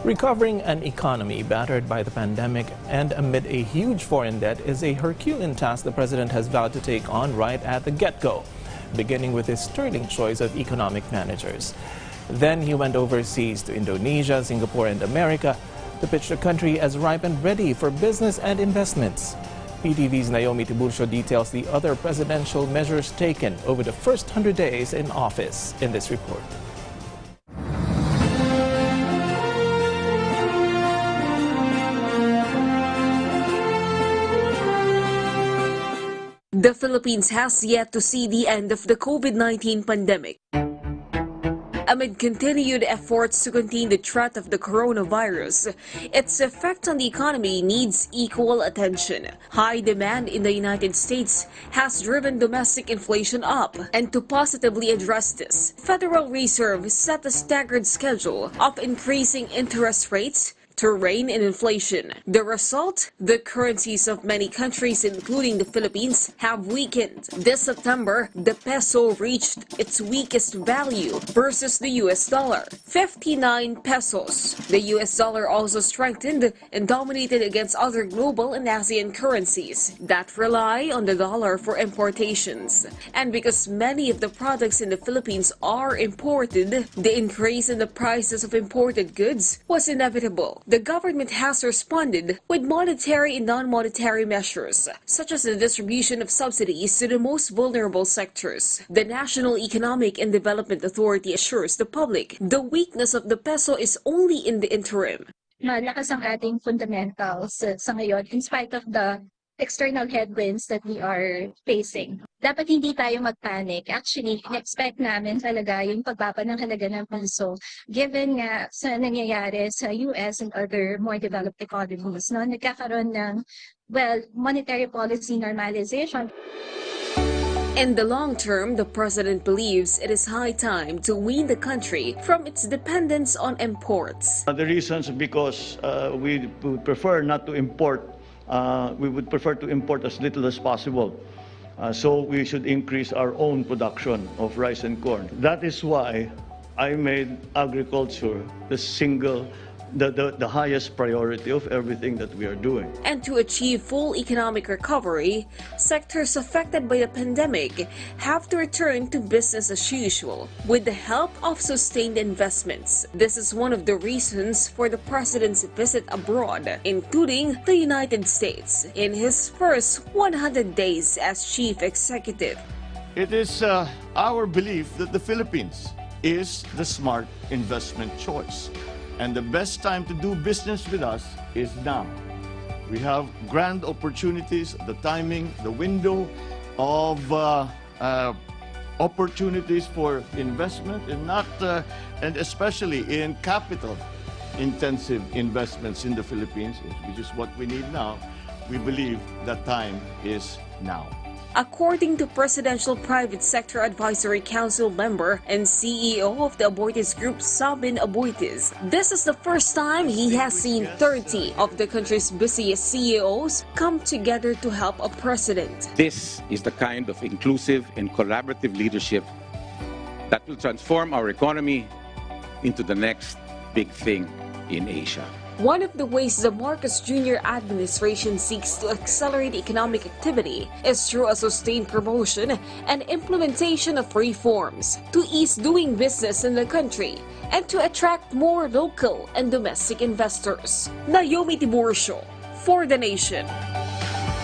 Recovering an economy battered by the pandemic and amid a huge foreign debt is a Herculean task the president has vowed to take on right at the get-go, beginning with his sterling choice of economic managers. Then he went overseas to Indonesia, Singapore, and America to pitch the country as ripe and ready for business and investments. PTV's Naomi Tiburcio details the other presidential measures taken over the first 100 days in office in this report. The Philippines has yet to see the end of the COVID-19 pandemic. Amid continued efforts to contain the threat of the coronavirus, its effect on the economy needs equal attention. High demand in the United States has driven domestic inflation up, and to positively address this, Federal Reserve set a staggered schedule of increasing interest rates to rein in inflation. The result? The currencies of many countries, including the Philippines, have weakened. This September, the peso reached its weakest value versus the US dollar, 59 pesos. The US dollar also strengthened and dominated against other global and ASEAN currencies that rely on the dollar for importations. And because many of the products in the Philippines are imported, the increase in the prices of imported goods was inevitable. The government has responded with monetary and non-monetary measures, such as the distribution of subsidies to the most vulnerable sectors. The National Economic and Development Authority assures the public the weakness of the peso is only in the interim. Malakas ang ating fundamentals sa ngayon in spite of the external headwinds that we are facing. Dapat hindi tayo mag-panic. Actually, expect namin talaga yung pagbaba ng halaga ng peso given nga sa nangyayari sa US and other more developed economies. No? Nagkakaroon ng, monetary policy normalization. In the long term, the president believes it is high time to wean the country from its dependence on imports. The reasons because we would prefer not to import. We would prefer to import as little as possible. So we should increase our own production of rice and corn. That is why I made agriculture the highest priority of everything that we are doing. And to achieve full economic recovery, sectors affected by the pandemic have to return to business as usual with the help of sustained investments. This is one of the reasons for the president's visit abroad, including the United States, in his first 100 days as chief executive. It is our belief that the Philippines is the smart investment choice. And the best time to do business with us is now. We have grand opportunities, the timing, the window of opportunities for investment, and especially in capital-intensive investments in the Philippines, which is what we need now. We believe that time is now. According to Presidential Private Sector Advisory Council member and CEO of the Aboitiz Group, Sabin Aboitiz, this is the first time he has seen 30 of the country's busiest CEOs come together to help a president. This is the kind of inclusive and collaborative leadership that will transform our economy into the next big thing in Asia. One of the ways the Marcos Jr. administration seeks to accelerate economic activity is through a sustained promotion and implementation of reforms to ease doing business in the country and to attract more local and domestic investors. Naomi Tiburcio for The Nation.